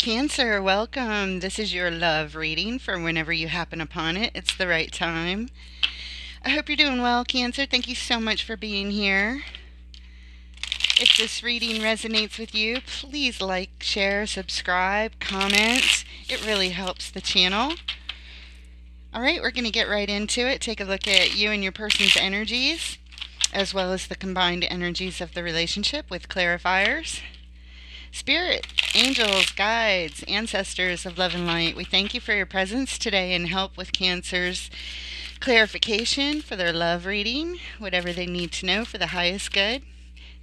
Cancer, welcome. This is your love reading for whenever you happen upon it. It's the right time. I hope you're doing well, Cancer. Thank you so much for being here. If this reading resonates with you, please like, share, subscribe, comment. It really helps the channel. All right, we're going to get right into it. Take a look at you and your person's energies, as well as the combined energies of the relationship with clarifiers. Spirit, angels, guides, ancestors of love and light, we thank you for your presence today and help with Cancer's clarification for their love reading, whatever they need to know for the highest good.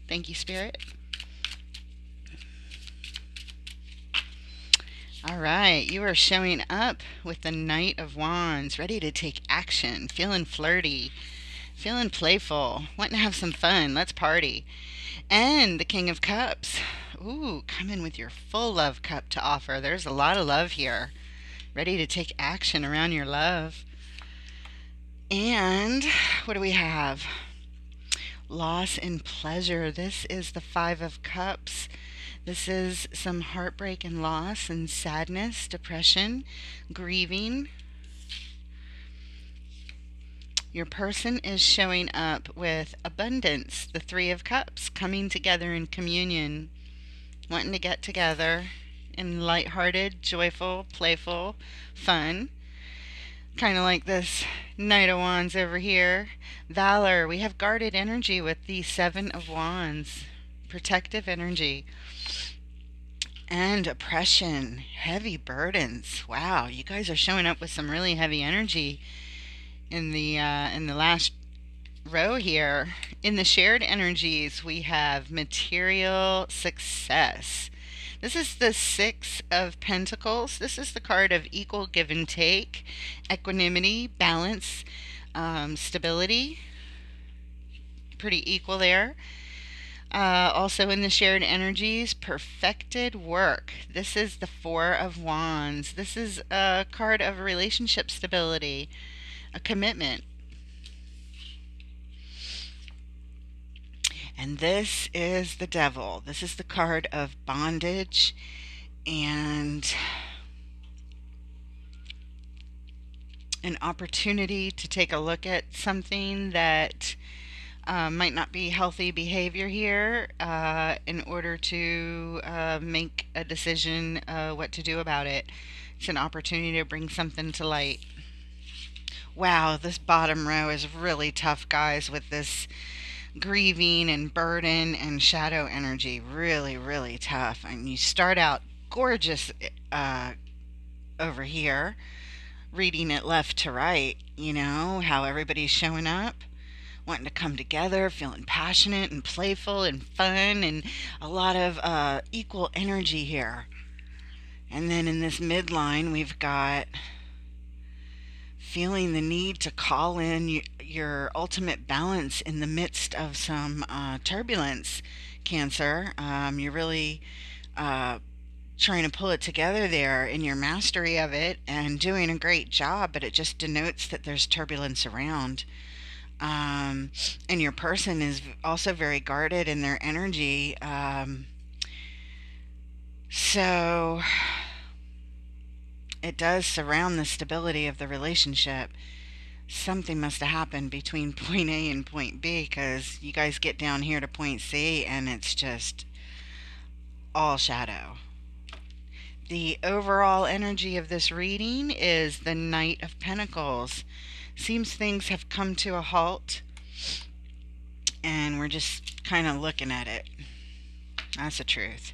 Thank you, Spirit. All right, you are showing up with the Knight of Wands, ready to take action, feeling flirty, feeling playful, wanting to have some fun. Let's party. And the King of Cups. Ooh, come in with your full love cup to offer. There's a lot of love here. Ready to take action around your love. And what do we have? Loss and pleasure. This is the Five of Cups. This is some heartbreak and loss and sadness, depression, grieving. Your person is showing up with abundance, the Three of Cups, coming together in communion, wanting to get together in lighthearted, joyful, playful fun. Kind of like this Knight of Wands over here. Valor, we have guarded energy with the Seven of Wands, protective energy. And oppression, heavy burdens. Wow, you guys are showing up with some really heavy energy in the last row here. In the shared energies, we have material success. This is the Six of Pentacles. This is the card of equal give and take, equanimity, balance, stability. Pretty equal there. Also in the shared energies, perfected work. This is the Four of Wands. This is a card of relationship stability, a commitment. And this is the Devil. This is the card of bondage and an opportunity to take a look at something that might not be healthy behavior here in order to make a decision what to do about it. It's an opportunity to bring something to light. Wow, this bottom row is really tough, guys, with this grieving and burden and shadow energy. Really, really tough. And you start out gorgeous over here, reading it left to right, you know, how everybody's showing up, wanting to come together, feeling passionate and playful and fun, and a lot of equal energy here. And then in this midline, we've got feeling the need to call in your ultimate balance in the midst of some turbulence, Cancer. You're really trying to pull it together there in your mastery of it and doing a great job, but it just denotes that there's turbulence around. And your person is also very guarded in their energy. So it does surround the stability of the relationship. Something must have happened between point A and point B, because you guys get down here to point C and it's just all shadow. The overall energy of this reading is the Knight of Pentacles. Seems things have come to a halt and we're just kind of looking at it. That's the truth.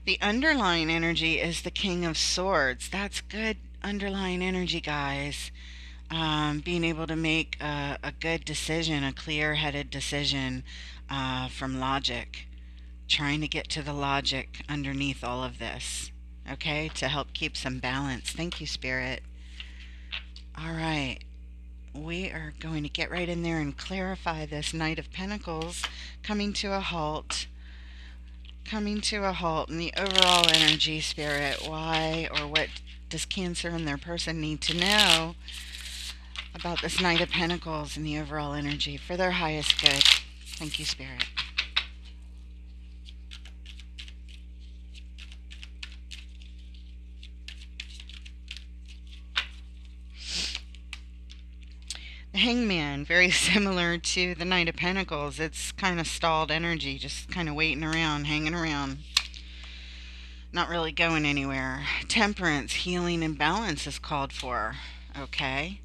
The underlying energy is the King of Swords. That's good underlying energy, guys. Being able to make a good decision, a clear-headed decision from logic. Trying to get to the logic underneath all of this, okay, to help keep some balance. Thank you, Spirit. All right. We are going to get right in there and clarify this Knight of Pentacles coming to a halt. Coming to a halt in the overall energy, Spirit. Why or what does Cancer and their person need to know about this Knight of Pentacles and the overall energy for their highest good? Thank you, Spirit. Hangman, very similar to the Knight of Pentacles. It's kind of stalled energy, just kind of waiting around, hanging around, not really going anywhere. Temperance, healing, and balance is called for. Okay.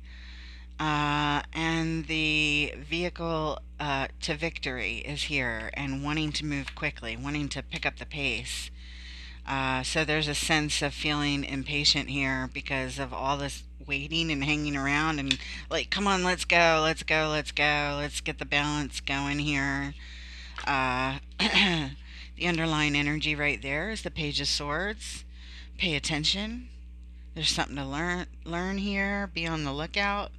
And the vehicle to victory is here and wanting to move quickly, wanting to pick up the pace. So there's a sense of feeling impatient here because of all this waiting and hanging around and like, come on, let's go, let's go, let's go, let's get the balance going here. The underlying energy right there is the Page of Swords. Pay attention. There's something to learn here. Be on the lookout.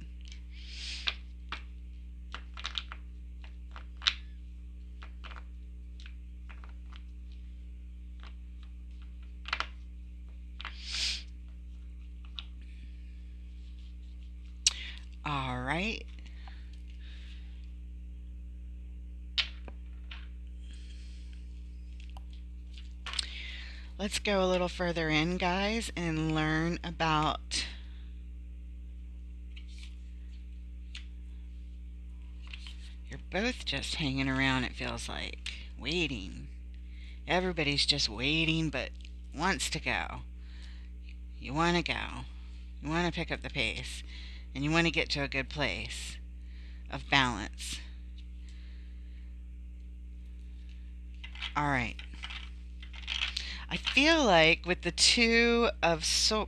All right. Let's go a little further in, guys, and learn about you're both just hanging around, it feels like, waiting. Everybody's just waiting but wants to go. You want to go. You want to pick up the pace. And you want to get to a good place of balance. All right. I feel like with the two of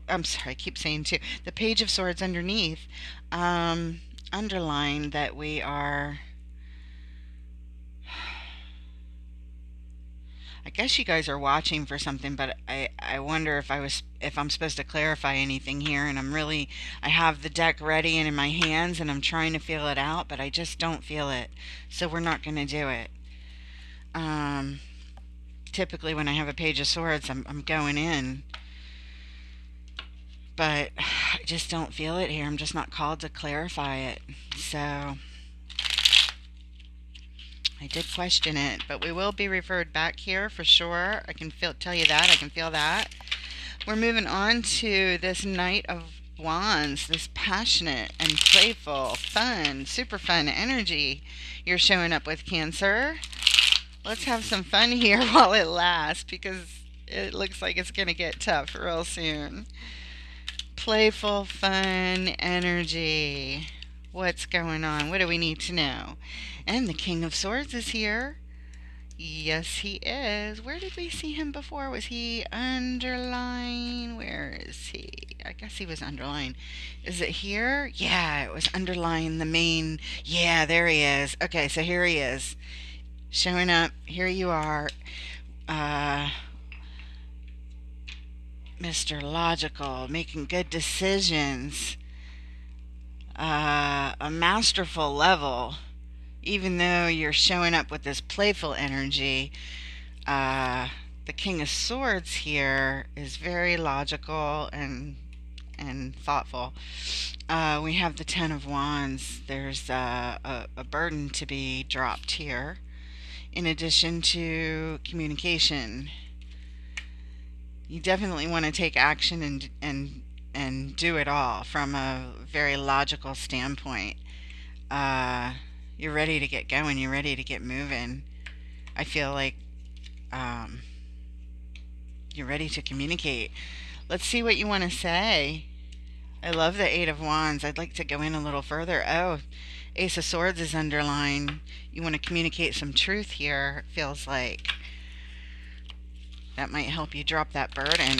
I'm sorry, I keep saying two. The Page of Swords underneath, underline that we are. I guess you guys are watching for something, but I wonder if I'm supposed to clarify anything here, and I have the deck ready and in my hands, and I'm trying to feel it out, but I just don't feel it, so we're not going to do it. Typically when I have a Page of Swords, I'm going in, but I just don't feel it here. I'm just not called to clarify it, so I did question it, but we will be referred back here for sure. I can tell you that. I can feel that. We're moving on to this Knight of Wands, this passionate and playful, fun, super fun energy you're showing up with, Cancer. Let's have some fun here while it lasts, because it looks like it's going to get tough real soon. Playful, fun energy. What's going on? What do we need to know? And the King of Swords is here. Yes, he is. Where did we see him before? Was he underlined? Where is he? I guess he was underlined. Is it here? Yeah, it was underlined, the main. Yeah, there he is. Okay, so here he is. Showing up. Here you are. Mr. Logical, making good decisions. A masterful level. Even though you're showing up with this playful energy, the King of Swords here is very logical and thoughtful. We have the Ten of Wands. There's a burden to be dropped here, in addition to communication. You definitely want to take action and do it all from a very logical standpoint. You're ready to get going. You're ready to get moving. I feel like you're ready to communicate. Let's see what you want to say. I love the Eight of Wands. I'd like to go in a little further. Oh, Ace of Swords is underlined. You want to communicate some truth here, it feels like. That might help you drop that burden.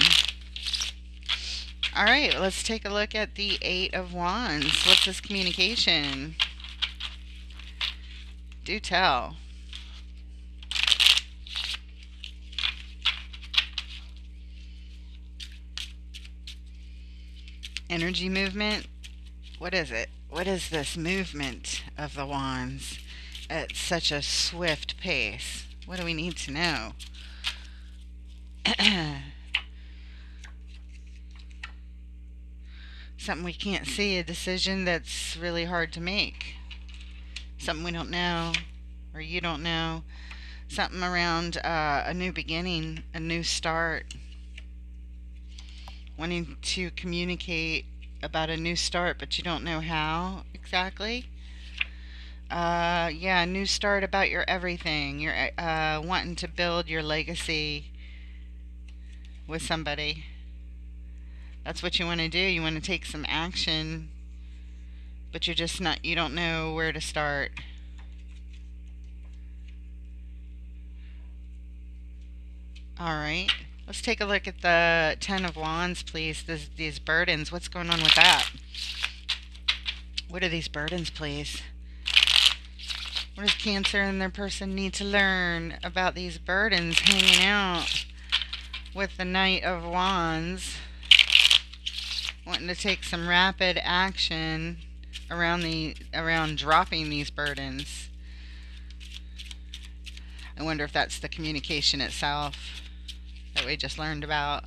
All right, let's take a look at the Eight of Wands. What's this communication? Do tell. Energy movement. What is it? What is this movement of the wands at such a swift pace? What do we need to know? Something we can't see, a decision that's really hard to make. Something we don't know, or you don't know. Something around a new beginning, a new start. Wanting to communicate about a new start, but you don't know how exactly. Yeah, new start about your everything. You're wanting to build your legacy with somebody. That's what you want to do. You want to take some action, but you're just not, you don't know where to start. All right. Let's take a look at the Ten of Wands, please. These burdens. What's going on with that? What are these burdens, please? What does Cancer and their person need to learn about these burdens hanging out with the Knight of Wands? Wanting to take some rapid action around dropping these burdens. I wonder if that's the communication itself that we just learned about.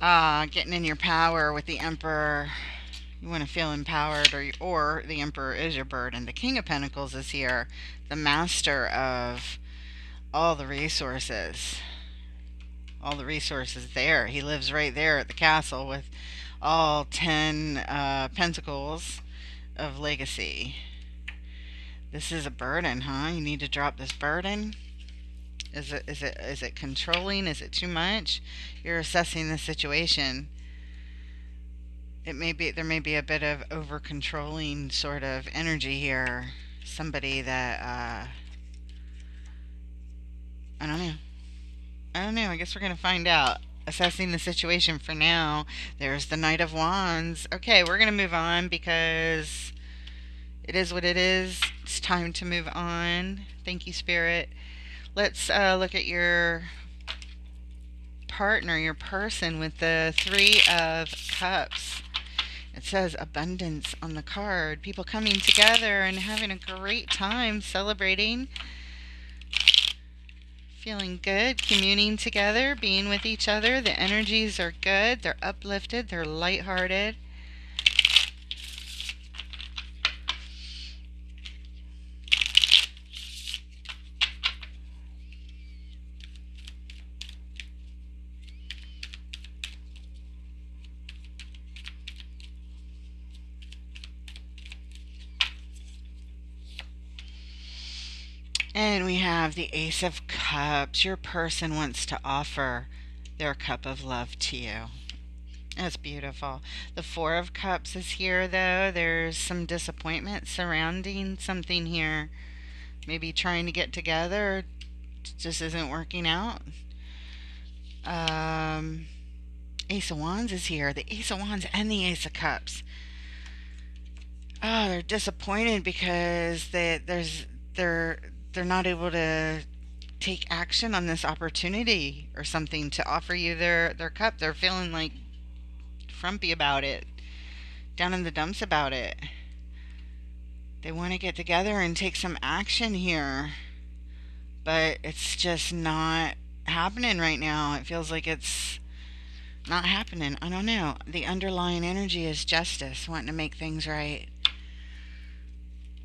Getting in your power with the Emperor. You want to feel empowered, or the Emperor is your burden. The King of Pentacles is here, the master of all the resources. All the resources there. He lives right there at the castle with all 10 pentacles of legacy. This is a burden, huh? You need to drop this burden. Is it controlling? Is it too much? You're assessing the situation. There may be a bit of over controlling sort of energy here. Somebody that I don't know. I guess we're gonna find out. Assessing the situation for now. There's the Knight of Wands. Okay, we're gonna move on because it is what it is. It's time to move on. Thank you, Spirit. Let's look at your partner, your person, with the Three of Cups. It says abundance on the card. People coming together and having a great time celebrating, feeling good, communing together, being with each other. The energies are good. They're uplifted. They're lighthearted. And we have the Ace of Cups. Your person wants to offer their cup of love to you. That's beautiful. The Four of Cups is here, though. There's some disappointment surrounding something here. Maybe trying to get together just isn't working out. Ace of Wands is here. The Ace of Wands and the Ace of Cups. Oh, they're disappointed because they're not able to take action on this opportunity or something to offer you their cup. They're feeling like frumpy about it, down in the dumps about it. They want to get together and take some action here, but it's just not happening right now. It feels like it's not happening. I don't know. The underlying energy is justice, wanting to make things right.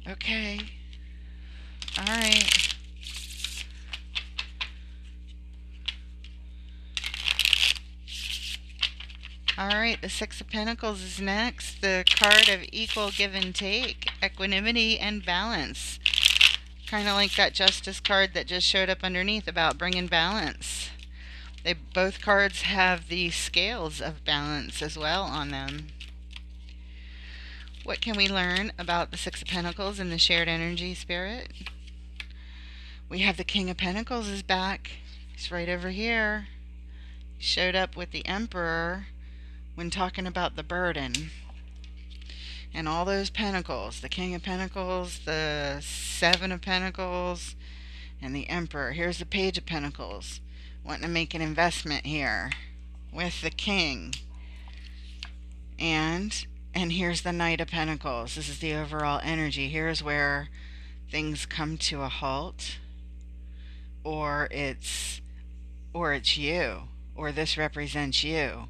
Okay. All right. All right, the Six of Pentacles is next. The card of equal give and take, equanimity and balance. Kind of like that Justice card that just showed up underneath about bringing balance. Both cards have the scales of balance as well on them. What can we learn about the Six of Pentacles and the shared energy, Spirit? We have the King of Pentacles is back. He's right over here. He showed up with the Emperor when talking about the burden. And all those pentacles, the King of Pentacles, the Seven of Pentacles, and the Emperor. Here's the Page of Pentacles, wanting to make an investment here with the King. And here's the Knight of Pentacles. This is the overall energy. Here's where things come to a halt, or it's you, or this represents you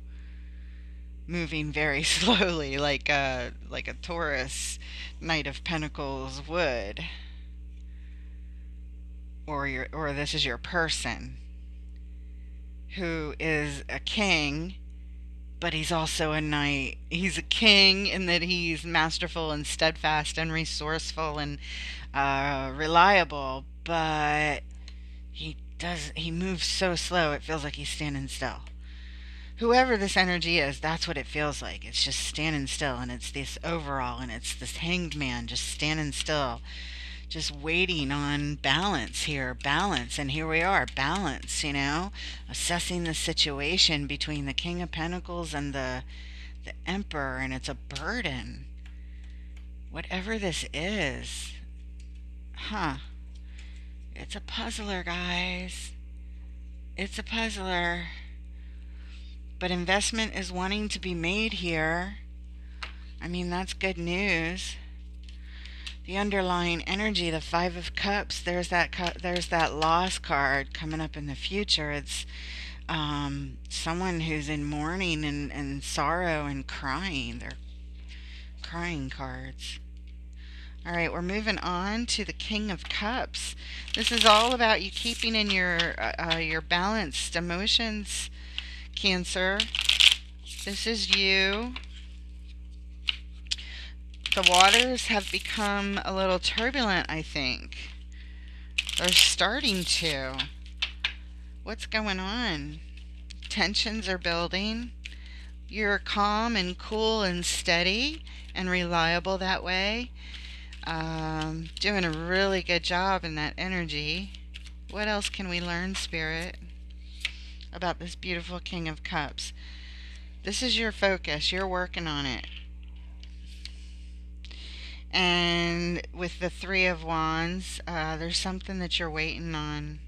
moving very slowly, like a Taurus Knight of Pentacles would, or this is your person who is a king but he's also a knight. He's a king in that he's masterful and steadfast and resourceful and reliable, but he moves so slow it feels like he's standing still. Whoever this energy is, that's what it feels like. It's just standing still, and it's this overall, and it's this hanged man just standing still, just waiting on balance here, balance, and here we are, balance, assessing the situation between the King of Pentacles and the Emperor, and it's a burden. Whatever this is, huh? It's a puzzler, guys. It's a puzzler. But investment is wanting to be made here. I mean, that's good news. The underlying energy, the Five of Cups, there's that loss card coming up in the future. It's someone who's in mourning and sorrow and crying. They're crying cards. All right, we're moving on to the King of Cups. This is all about you keeping in your balanced emotions, Cancer. This is you. The waters have become a little turbulent, I think. They're starting to. What's going on? Tensions are building. You're calm and cool and steady and reliable that way. Doing a really good job in that energy. What else can we learn, Spirit, about this beautiful King of Cups? This is your focus. You're working on it. And with the Three of Wands, there's something that you're waiting on.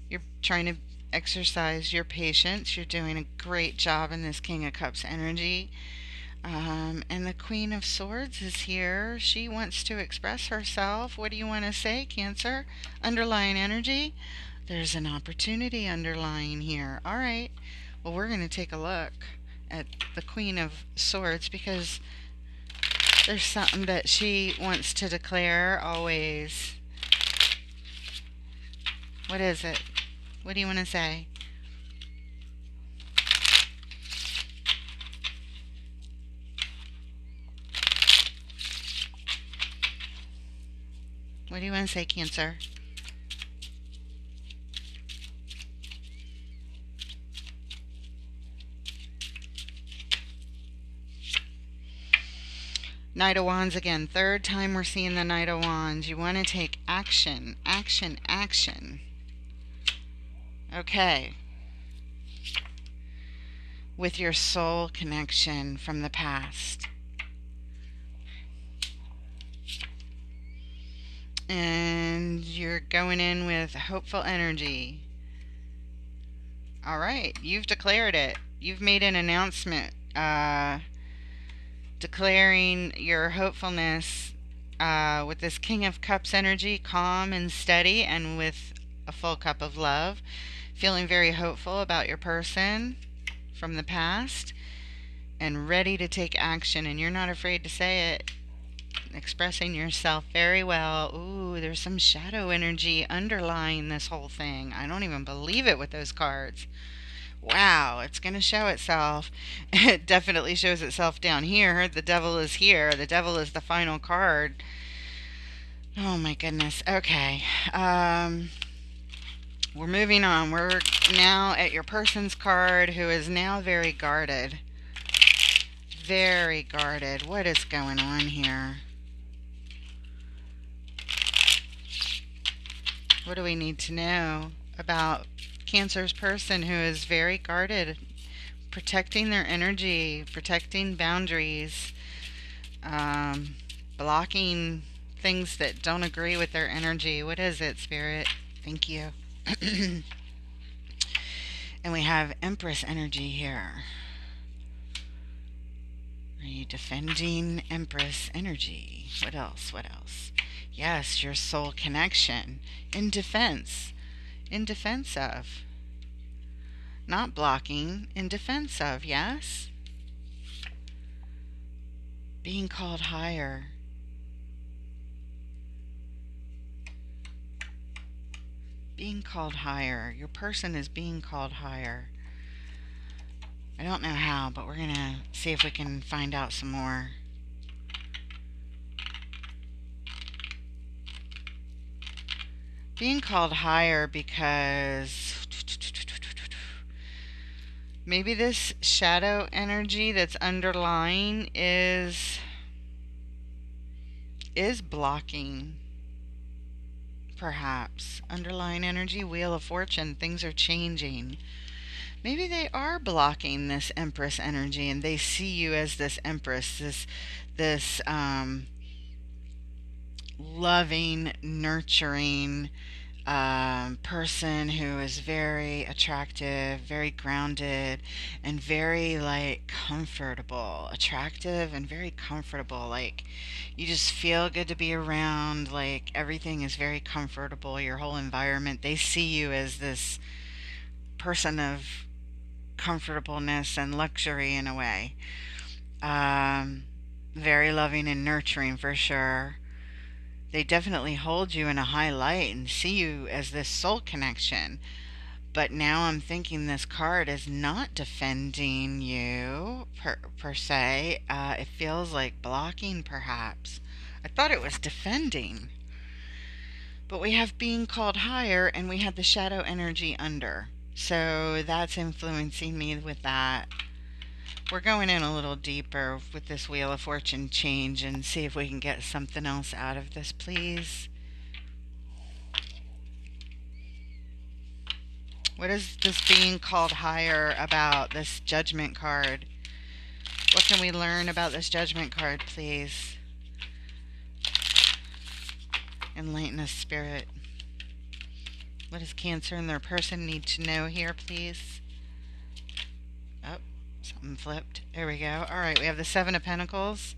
You're trying to exercise your patience. You're doing a great job in this King of Cups energy. And the Queen of Swords is here. She wants to express herself. What do you want to say, Cancer? Underlying energy? There's an opportunity underlying here. All right. Well, we're going to take a look at the Queen of Swords because there's something that she wants to declare always. What is it? What do you want to say? What do you want to say, Cancer? Knight of Wands again. Third time we're seeing the Knight of Wands. You want to take action, action, action. Okay. With your soul connection from the past. And you're going in with hopeful energy. All right. You've declared it. You've made an announcement. Declaring your hopefulness with this King of Cups energy, calm and steady, and with a full cup of love. Feeling very hopeful about your person from the past and ready to take action. And you're not afraid to say it. Expressing yourself very well. Ooh, there's some shadow energy underlying this whole thing. I don't even believe it with those cards. Wow, it's going to show itself. It definitely shows itself down here. The devil is here. The devil is the final card. Oh my goodness. Okay. We're moving on. We're now at your person's card who is now very guarded. Very guarded. What is going on here? What do we need to know about Cancer's person who is very guarded, protecting their energy, protecting boundaries, blocking things that don't agree with their energy? What is it, Spirit? Thank you. And we have Empress energy here. Are you defending Empress energy? What else? What else? Yes, your soul connection. In defense. In defense of. Not blocking. In defense of, yes? Being called higher. Being called higher. Your person is being called higher. I don't know how, but we're going to see if we can find out some more. Being called higher because maybe this shadow energy that's underlying is blocking, perhaps. Underlying energy, Wheel of Fortune, things are changing. Maybe they are blocking this Empress energy and they see you as this Empress, this loving, nurturing person who is very attractive, very grounded, and very like comfortable. Attractive and very comfortable. Like you just feel good to be around. Like everything is very comfortable. Your whole environment. They see you as this person of comfortableness and luxury in a way. Um, Very loving and nurturing for sure. They definitely hold you in a high light and see you as this soul connection. But now I'm thinking this card is not defending you per se. It feels like blocking, perhaps. I thought it was defending. But we have being called higher and we have the shadow energy under. So that's influencing me with that. We're going in a little deeper with this Wheel of Fortune change and see if we can get something else out of this, please. What is this being called higher about, this Judgment card? What can we learn about this Judgment card, please? Enlighten us, Spirit. What does Cancer and their person need to know here, please? Oh, something flipped. There we go. All right, we have the Seven of Pentacles.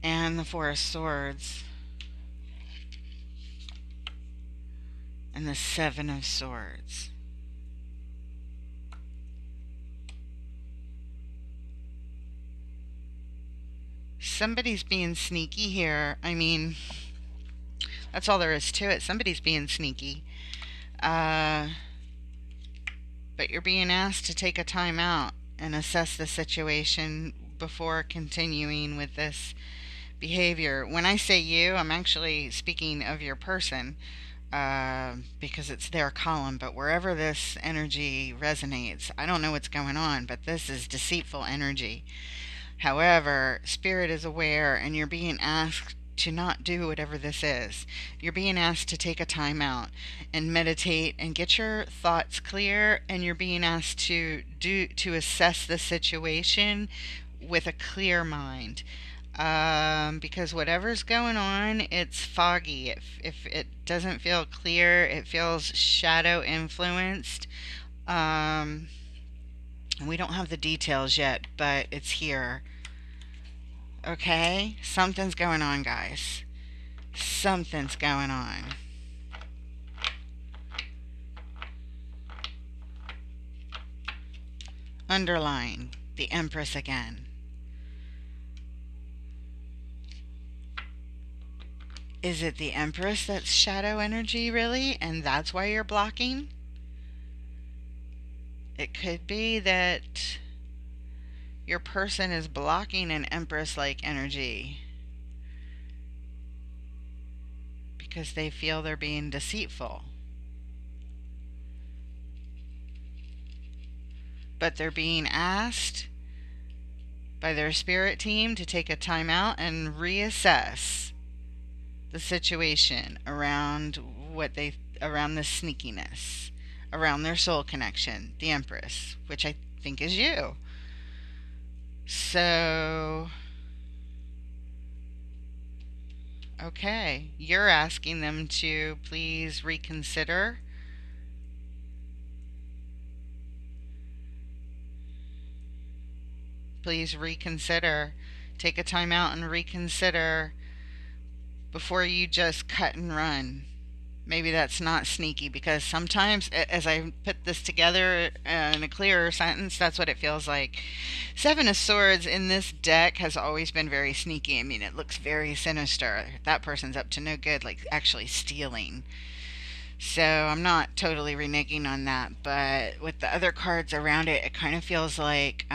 And the Four of Swords. And the Seven of Swords. Somebody's being sneaky here. I mean, that's all there is to it. Somebody's being sneaky. But you're being asked to take a time out and assess the situation before continuing with this behavior. When I say you, I'm actually speaking of your person, because it's their column. But wherever this energy resonates, I don't know what's going on, but this is deceitful energy. However, Spirit is aware, and you're being asked to not do whatever this is. You're being asked to take a time out and meditate and get your thoughts clear, and you're being asked to assess the situation with a clear mind. Because whatever's going on, it's foggy. If it doesn't feel clear, it feels shadow influenced. And we don't have the details yet, but it's here. Okay? Something's going on, guys. Something's going on. Underline the Empress again. Is it the Empress that's shadow energy, really? And that's why you're blocking? It could be that your person is blocking an Empress-like energy because they feel they're being deceitful. But they're being asked by their spirit team to take a time out and reassess the situation around around the sneakiness, around their soul connection, the Empress, which I think is you. So, okay, you're asking them to please reconsider. Please reconsider. Take a time out and reconsider before you just cut and run. Maybe that's not sneaky, because sometimes, as I put this together in a clearer sentence, that's what it feels like. Seven of Swords in this deck has always been very sneaky. I mean, it looks very sinister. That person's up to no good, like actually stealing. So I'm not totally reneging on that, but with the other cards around it, it kind of feels like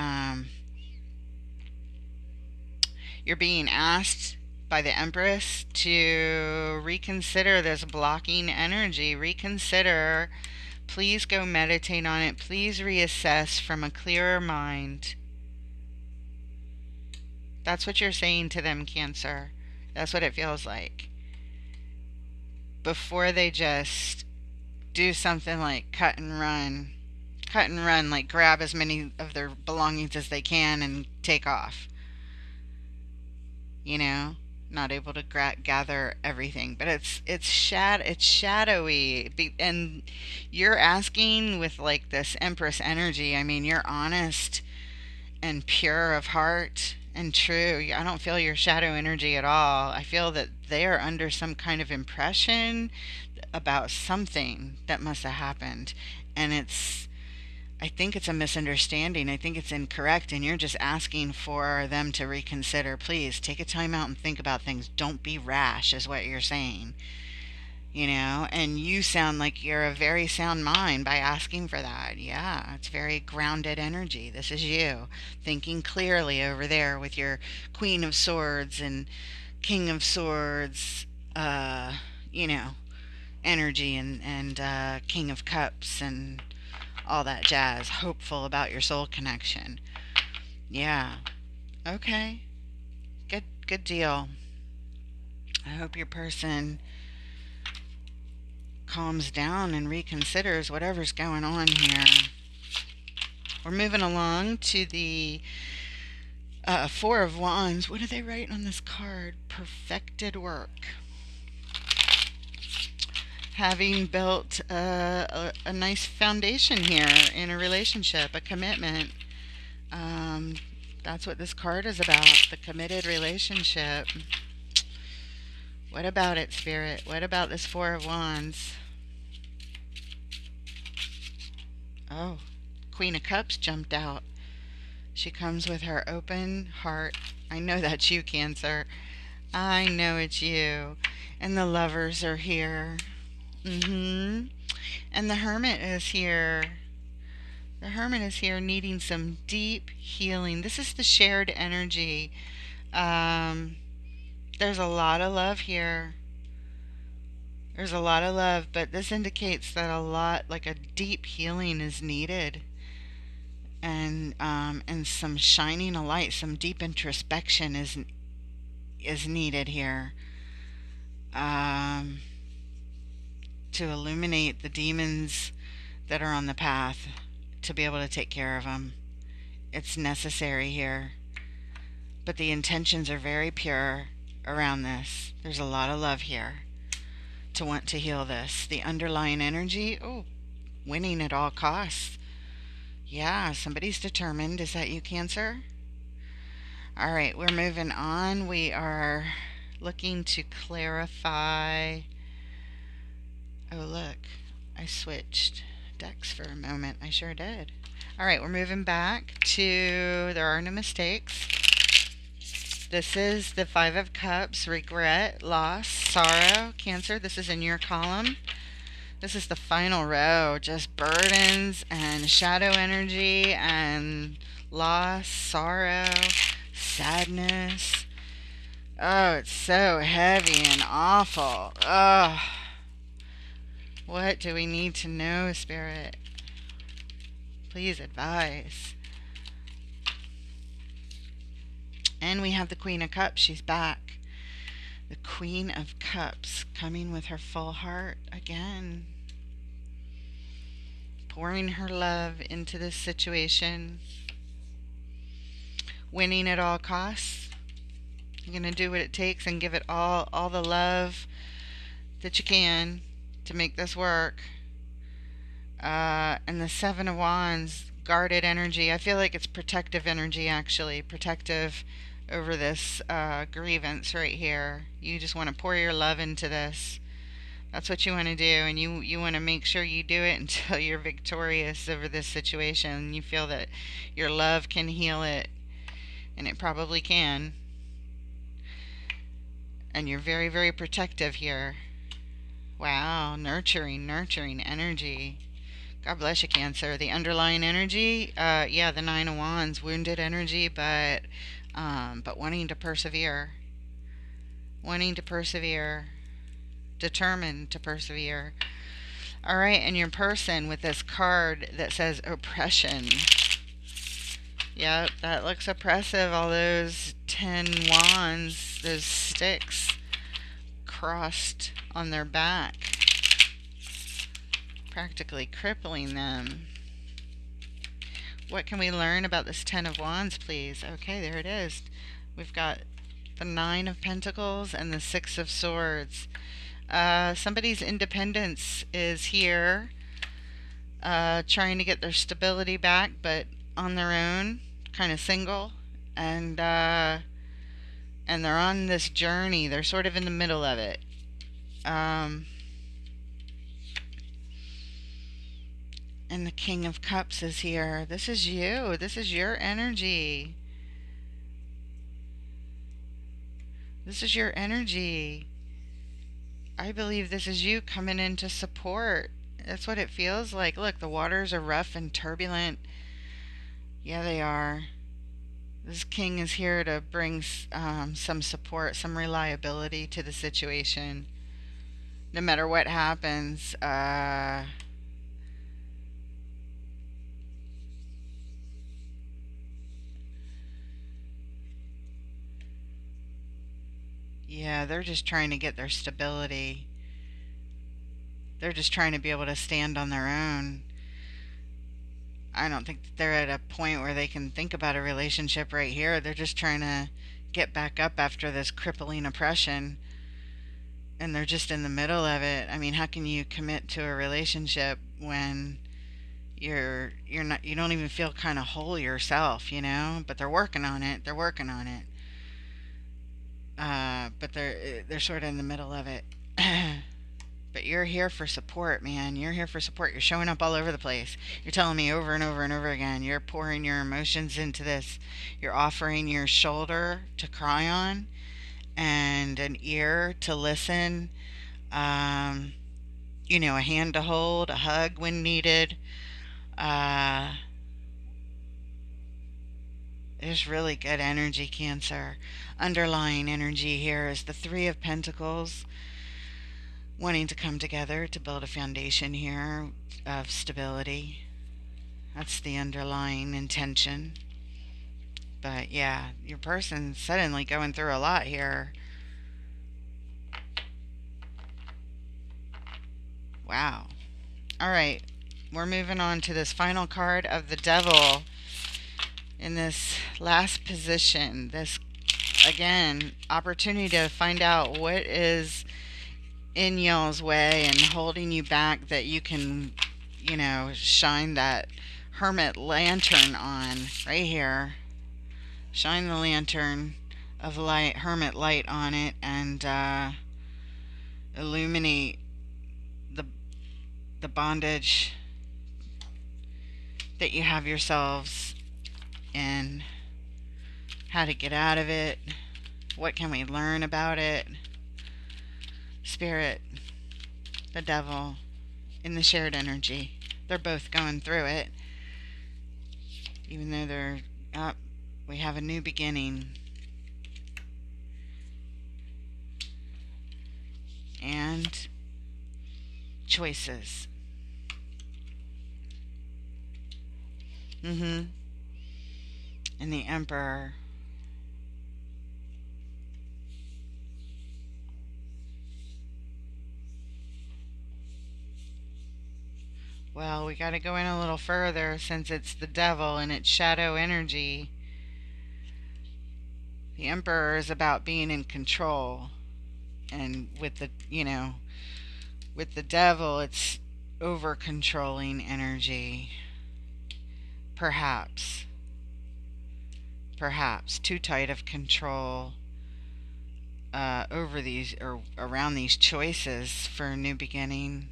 you're being asked by the Empress to reconsider this blocking energy. Reconsider. Please go meditate on it. Please reassess from a clearer mind. That's what you're saying to them, Cancer. That's what it feels like. Before they just do something like cut and run. Cut and run, like grab as many of their belongings as they can and take off. You know, not able to gather everything, but it's shadowy, and you're asking with like this Empress energy. I mean, you're honest and pure of heart and true. I don't feel your shadow energy at all. I feel that they are under some kind of impression about something that must have happened, and I think it's a misunderstanding. I think it's incorrect, and you're just asking for them to reconsider. Please take a time out and think about things. Don't be rash, is what you're saying. You know, and you sound like you're a very sound mind by asking for that. Yeah, it's very grounded energy. This is you thinking clearly over there with your Queen of Swords and King of Swords, uh, you know, energy, and King of Cups and all that jazz. Hopeful about your soul connection. Yeah. Okay. Good deal. I hope your person calms down and reconsiders whatever's going on here. We're moving along to the Four of Wands. What do they write on this card? Perfected work. Having built a nice foundation here in a relationship, a commitment. Um, that's what this card is about, the committed relationship. What about it, Spirit? What about this Four of Wands? Oh, Queen of Cups jumped out. She comes with her open heart. I know that's you, Cancer. I know it's you. And the Lovers are here. And the Hermit is here. The Hermit is here needing some deep healing. This is the shared energy. There's a lot of love here. There's a lot of love, but this indicates that a lot, like a deep healing, is needed, and some shining a light, some deep introspection is needed here, um, to illuminate the demons that are on the path, to be able to take care of them. It's necessary here, but the intentions are very pure around this. There's a lot of love here to want to heal this. The underlying energy, oh, winning at all costs. Yeah, somebody's determined. Is that you, Cancer? All right, we're moving on. We are looking to clarify. Oh, look, I switched decks for a moment. I sure did. All right, we're moving back to There Are No Mistakes. This is the Five of Cups, regret, loss, sorrow. Cancer, this is in your column. This is the final row, just burdens and shadow energy and loss, sorrow, sadness. Oh, it's so heavy and awful. Oh, what do we need to know, Spirit? Please advise. And we have the Queen of Cups. She's back. The Queen of Cups coming with her full heart again. Pouring her love into this situation. Winning at all costs. You're going to do what it takes and give it all the love that you can to make this work. And the Seven of Wands, guarded energy. I feel like it's protective energy, actually. Protective over this grievance right here. You just want to pour your love into this. That's what you want to do, and you want to make sure you do it until you're victorious over this situation. You feel that your love can heal it, and it probably can. And you're very, very protective here. Wow, nurturing energy. God bless you, Cancer. The underlying energy, yeah, the Nine of Wands, wounded energy, but wanting to persevere, determined to persevere. All right, and your person with this card that says oppression. Yep, that looks oppressive. All those 10 wands, those sticks crossed on their back, practically crippling them. What can we learn about this 10 of wands, please? Okay, there it is. We've got the 9 of pentacles and the 6 of swords. Somebody's independence is here, trying to get their stability back, but on their own, kind of single, and they're on this journey. They're sort of in the middle of it. And the King of Cups is here. This is you. This is your energy. This is your energy. I believe this is you coming in to support. That's what it feels like. Look, the waters are rough and turbulent. Yeah, they are. This king is here to bring some support, some reliability to the situation. No matter what happens, yeah, they're just trying to get their stability. They're just trying to be able to stand on their own. I don't think that they're at a point where they can think about a relationship right here. They're just trying to get back up after this crippling oppression. And they're just in the middle of it. I mean, how can you commit to a relationship when you're not, you don't even feel kind of whole yourself, you know? But they're working on it. They're working on it. But they're sort of in the middle of it. But you're here for support, man. You're here for support. You're showing up all over the place. You're telling me over and over and over again. You're pouring your emotions into this. You're offering your shoulder to cry on and an ear to listen. Um, a hand to hold, a hug when needed. Uh, there's really good energy, Cancer. Underlying energy here is the Three of Pentacles, wanting to come together to build a foundation here of stability. That's the underlying intention. But yeah, your person's suddenly going through a lot here. Wow. All right, we're moving on to this final card of the Devil in this last position. This, again, opportunity to find out what is in y'all's way and holding you back, that you can, shine that hermit lantern on right here. Shine the lantern of light, hermit light on it, and illuminate the bondage that you have yourselves in, how to get out of it, what can we learn about it. Spirit, the Devil, in the shared energy. They're both going through it. Even though they're up, we have a new beginning. And choices. And the Emperor. Well, we got to go in a little further since it's the Devil and it's shadow energy. The Emperor is about being in control. And with the Devil, it's over controlling energy. Perhaps too tight of control over these, or around these choices for a new beginning.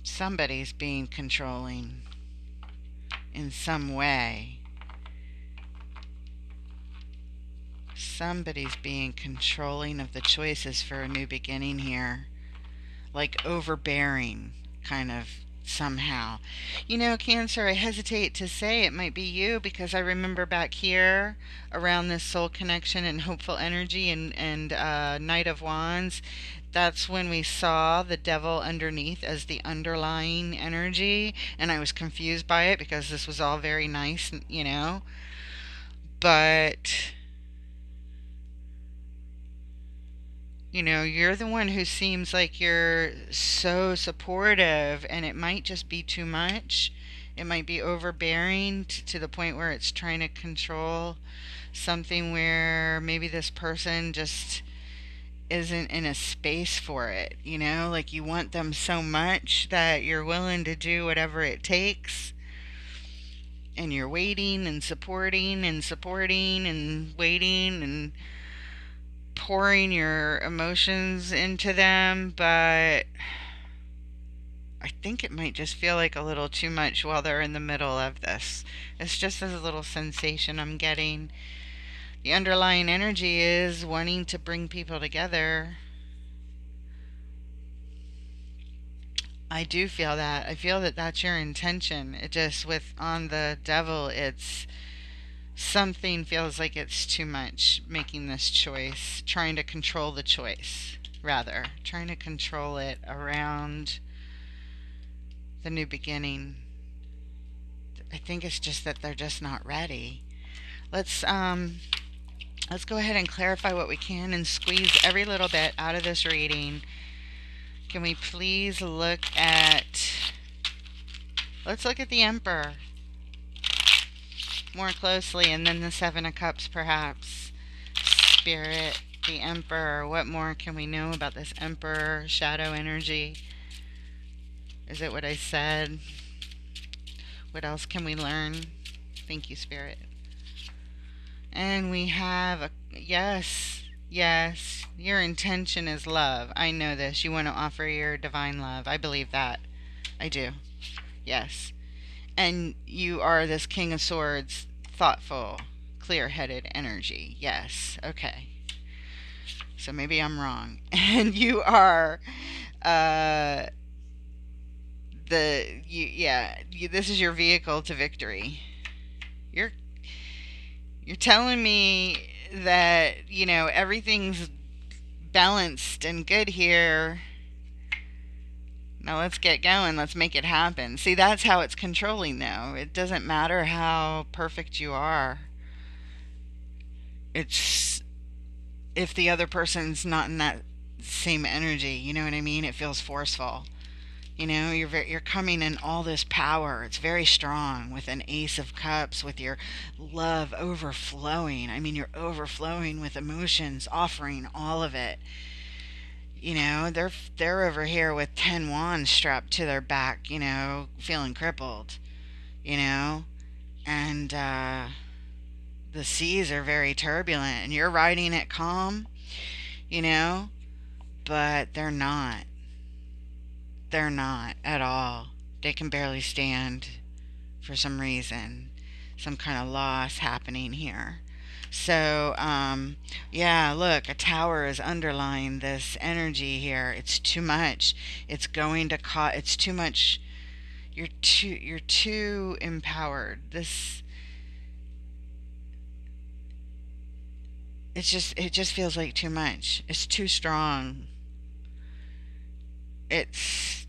Somebody's being controlling in some way. Somebody's being controlling of the choices for a new beginning here. like overbearing, kind of somehow. You know, Cancer, I hesitate to say it might be you because I remember back here around this soul connection and hopeful energy and Knight of Wands. That's when we saw the devil underneath as the underlying energy, and I was confused by it because this was all very nice, you know. But you know, you're the one who seems like you're so supportive, and it might just be too much. It might be overbearing to the point where it's trying to control something where maybe this person just isn't in a space for it. You know, like you want them so much that you're willing to do whatever it takes. And you're waiting and supporting and supporting and waiting and pouring your emotions into them, but I think it might just feel like a little too much while they're in the middle of this. It's just a little sensation I'm getting. The underlying energy is wanting to bring people together. I do feel that. I feel that that's your intention. It just, with on the devil, it's something feels like it's too much making this choice, trying to control the choice, rather, trying to control it around the new beginning. I think it's just that they're just not ready. Let's let's go ahead and clarify what we can and squeeze every little bit out of this reading. Can we please look at, let's look at the Emperor more closely, and then the Seven of Cups perhaps. Spirit, the Emperor, what more can we know about this Emperor shadow energy? Is it what I said? What else can we learn? Thank you, Spirit. And we have a yes, yes, your intention is love. I know this. You want to offer your divine love. I believe that. I do. Yes. And you are this King of Swords, thoughtful, clear-headed energy. Yes. Okay. So maybe I'm wrong. And you are uh this is your vehicle to victory. You're you're telling me that, you know, everything's balanced and good here. Now let's get going. Let's make it happen. See, that's how it's controlling, though. It doesn't matter how perfect you are. It's if the other person's not in that same energy, you know what I mean? It feels forceful. You know, you're coming in all this power. It's very strong with an Ace of Cups, with your love overflowing. I mean, you're overflowing with emotions, offering all of it. You know, they're over here with 10 wands strapped to their back, you know, feeling crippled, you know, and the seas are very turbulent, and you're riding it calm, you know, but they're not. They're not at all. They can barely stand for some reason, some kind of loss happening here. So, yeah, look, a tower is underlying this energy here. It's too much. It's going to cause, it's too much. You're too empowered. It just feels like too much. It's too strong. It's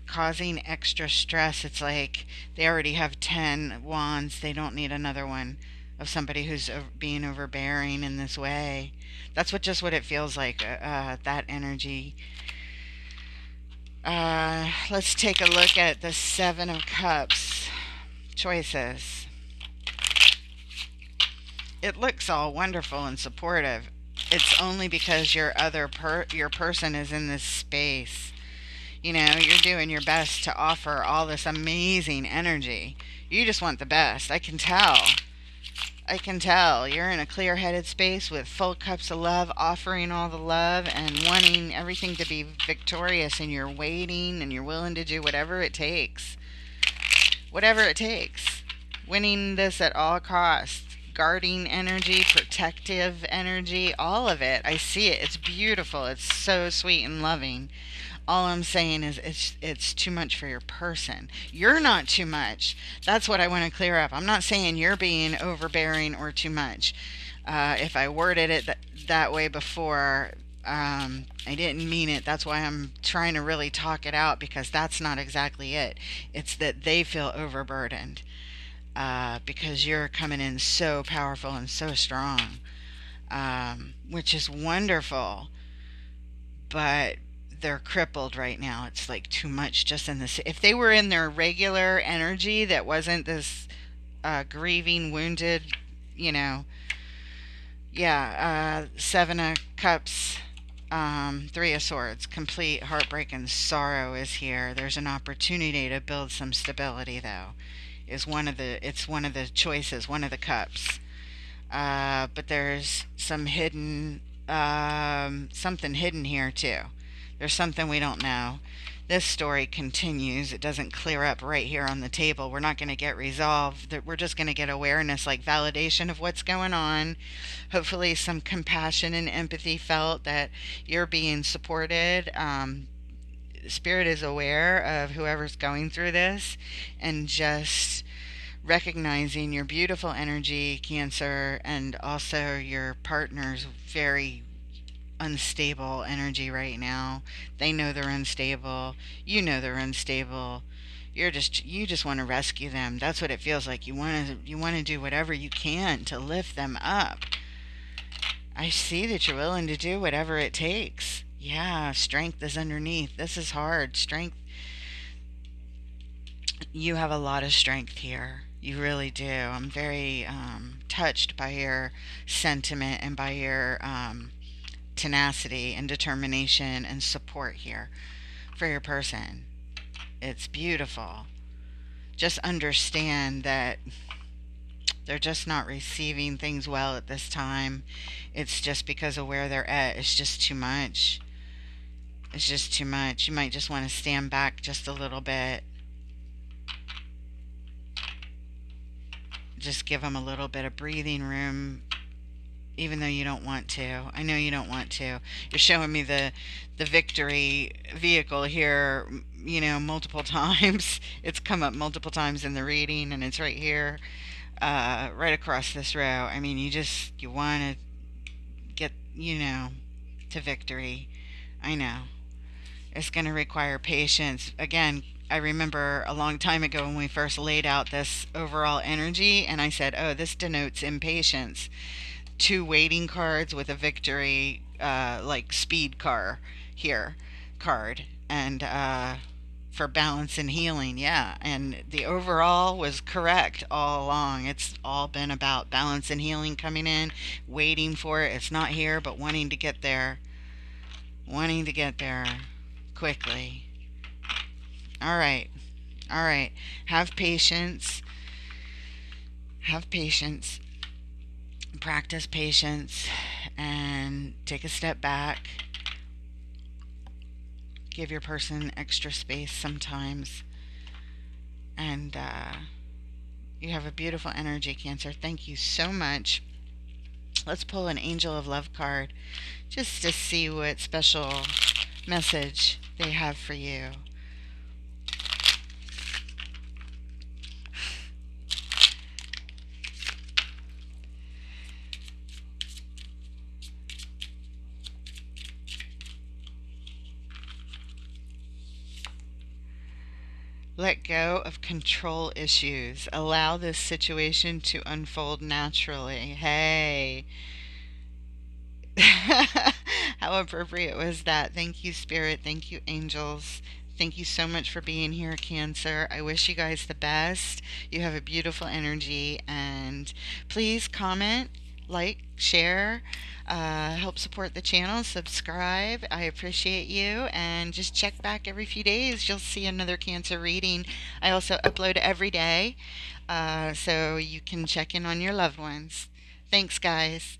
causing extra stress. It's like they already have 10 wands. They don't need another one of somebody who's being overbearing in this way. That's what it feels like, that energy. Let's take a look at the Seven of Cups. Choices. It looks all wonderful and supportive. It's only because your person is in this space. You know, you're doing your best to offer all this amazing energy. You just want the best. I can tell. I can tell. You're in a clear headed space with full cups of love, offering all the love and wanting everything to be victorious, and you're waiting and you're willing to do whatever it takes. Whatever it takes. Winning this at all costs. guarding energy, protective energy, all of it. I see it. It's beautiful. It's so sweet and loving. All I'm saying is it's too much for your person. You're not too much. That's what I want to clear up. I'm not saying you're being overbearing or too much. If I worded it that way before, I didn't mean it. That's why I'm trying to really talk it out, because that's not exactly it. It's that they feel overburdened, because you're coming in so powerful and so strong, which is wonderful. But they're crippled right now. It's like too much just in this. If they were in their regular energy that wasn't this grieving, wounded, you know, yeah, Seven of Cups, Three of Swords, complete heartbreak and sorrow is here. There's an opportunity to build some stability, though. It's one of the choices, one of the cups. But there's some hidden, something hidden here too. There's something we don't know. This story continues. It doesn't clear up right here on the table. We're not going to get resolved. We're just going to get awareness, like validation of what's going on. Hopefully, some compassion and empathy felt that you're being supported. Spirit is aware of whoever's going through this, and just recognizing your beautiful energy, Cancer, and also your partner's very unstable energy right now. They know they're unstable. You know they're unstable. You just want to rescue them. That's what it feels like. You want to do whatever you can to lift them up. I see that you're willing to do whatever it takes. Yeah, strength is underneath. This is hard. Strength. You have a lot of strength here. You really do. I'm very touched by your sentiment and by your tenacity and determination and support here for your person. It's beautiful. Just understand that they're just not receiving things well at this time. It's just because of where they're at. It's just too much. It's just too much. You might just want to stand back just a little bit. Just give them a little bit of breathing room, even though you don't want to. I know you don't want to. You're showing me the victory vehicle here, multiple times. It's come up multiple times in the reading, and it's right here, right across this row. I mean, you want to get, to victory. I know. It's going to require patience. Again, I remember a long time ago when we first laid out this overall energy, and I said, oh, this denotes impatience. Two waiting cards with a victory, like speed car here card, and for balance and healing. Yeah, and the overall was correct all along. It's all been about balance and healing coming in, waiting for it. It's not here, but wanting to get there, quickly. All right. All right. Have patience. Have patience. Practice patience and take a step back. Give your person extra space sometimes. And you have a beautiful energy, Cancer. Thank you so much. Let's pull an Angel of Love card just to see what special message they have for you. Let go of control issues. Allow this situation to unfold naturally. Hey. How appropriate was that? Thank you, Spirit. Thank you, angels. Thank you so much for being here, Cancer. I wish you guys the best. You have a beautiful energy. And please comment, like, share, help support the channel, subscribe. I appreciate you. And just check back every few days. You'll see another Cancer reading. I also upload every day, so you can check in on your loved ones. Thanks, guys.